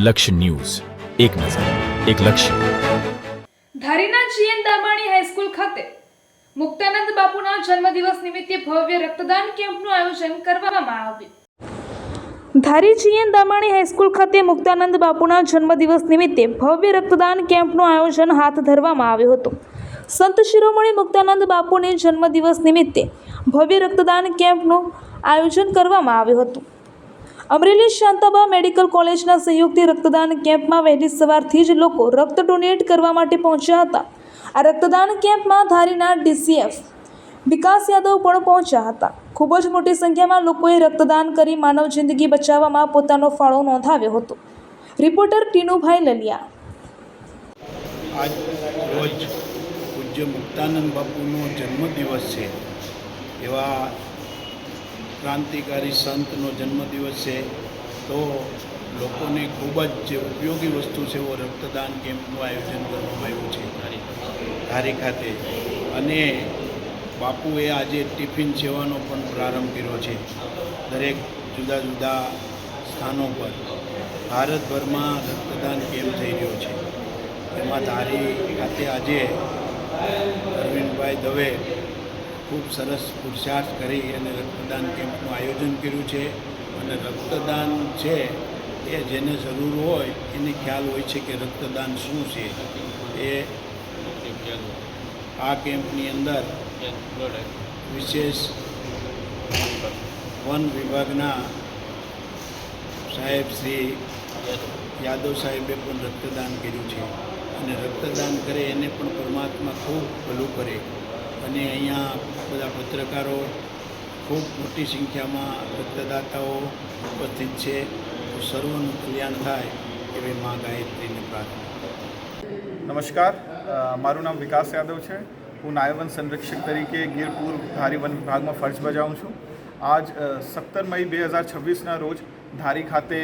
લક્ષ્ય ન્યૂઝ, એક નજર, એક લક્ષ્ય. ધારીના જીએન દામાણી હાઈસ્કૂલ ખાતે મુક્તાનંદ બાપુના જન્મદિવસ નિમિત્તે ભવ્ય રક્તદાન કેમ્પનું આયોજન કરવામાં આવ્યું. ધારી જીએન દામાણી હાઈસ્કૂલ ખાતે મુક્તાનંદ બાપુના જન્મદિવસ નિમિત્તે ભવ્ય રક્તદાન કેમ્પનું આયોજન હાથ ધરવામાં આવ્યું હતું. સંત શિરોમણી મુક્તાનંદ બાપુની જન્મદિવસ નિમિત્તે ભવ્ય રક્તદાન કેમ્પનું આયોજન કરવામાં આવ્યું હતું. અમરેલી શાંતાબા મેડિકલ કોલેજના સહયોગથી રક્તદાન કેમ્પમાં વહેલી સવારથી જ લોકો રક્ત ડોનેટ કરવા માટે પહોંચ્યા હતા. આ રક્તદાન કેમ્પમાં ધારીના ડીસીએફ વિકાસ યાદવ પણ પહોંચ્યા હતા. ખૂબ જ મોટી સંખ્યામાં લોકોએ રક્તદાન કરી માનવ જિંદગી બચાવવામાં પોતાનો ફાળો નોંધાવ્યો હતો. રિપોર્ટર ટીનુભાઈ લલિયા. આજ રોજ પૂજ્ય મુક્તાનંદ બાપુનો જન્મદિવસ છે. એવા ક્રાંતિકારી સંતનો જન્મદિવસ છે, તો લોકોને ખૂબ જ ઉપયોગી વસ્તુ છે એવો રક્તદાન કેમ્પનું આયોજન કરવામાં આવ્યું છે ધારી ખાતે. અને બાપુએ આજે ટિફિન સેવાનો પણ પ્રારંભ કર્યો છે. દરેક જુદા જુદા સ્થાનો પર ભારતભરમાં રક્તદાન કેમ્પ થઈ રહ્યો છે. એમાં ધારી ખાતે આજે અરવિંદભાઈ દવે ખૂબ સરસ પુરુષાર્થ કરી અને રક્તદાન કેમ્પનું આયોજન કર્યું છે. અને રક્તદાન છે એ જેને જરૂર હોય એને ખ્યાલ હોય છે કે રક્તદાન શું છે. એ આ કેમ્પની અંદર વિશેષ વન વિભાગના સાહેબ શ્રી યાદવ સાહેબે પણ રક્તદાન કર્યું છે. અને રક્તદાન કરે એને પણ પરમાત્મા ખૂબ ભલું કરે. અને અહીંયા બધા પત્રકારો ખૂબ મોટી સંખ્યામાં રક્તદાતાઓ ઉપસ્થિત છે. તો સર્વનું કલ્યાણ થાય એવી મા ગાયત્રીને પ્રાર્થના. નમસ્કાર, મારું નામ વિકાસ યાદવ છે. હું નાયબ વન સંરક્ષક તરીકે ગીર પૂર્વ ધારી વન વિભાગમાં ફરજ બજાવું છું. આજ 17 મઈ 2026ના રોજ ધારી ખાતે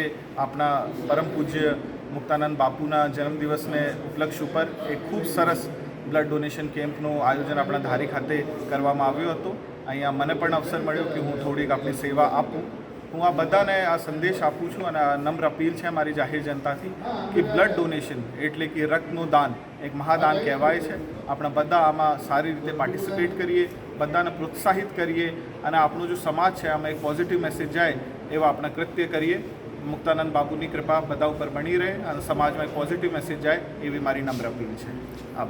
આપણા પરમ પૂજ્ય મુક્તાનંદ બાપુના જન્મદિવસને ઉપલક્ષ ઉપર એક ખૂબ સરસ બ્લડ ડોનેશન કેમ્પનું આયોજન આપણા ધારી ખાતે કરવામાં આવ્યું હતું. અહીંયા મને પણ અવસર મળ્યો કે હું થોડીક આપણી સેવા આપું. હું આ બધાને આ સંદેશ આપું છું અને આ નમ્ર અપીલ છે મારી જાહેર જનતાથી કે બ્લડ ડોનેશન એટલે કે રક્તનું દાન એક મહાદાન કહેવાય છે. આપણે બધા આમાં સારી રીતે પાર્ટિસિપેટ કરીએ, બધાને પ્રોત્સાહિત કરીએ અને આપણો જો સમાજ છે આમાં એક પોઝિટિવ મેસેજ જાય એવા આપણે કૃત્ય કરીએ. મુક્તાનંદ બાપુની કૃપા બધા ઉપર બની રહે અને સમાજમાં એક પોઝિટિવ મેસેજ જાય એવી મારી નમ્ર અપીલ છે. આભાર.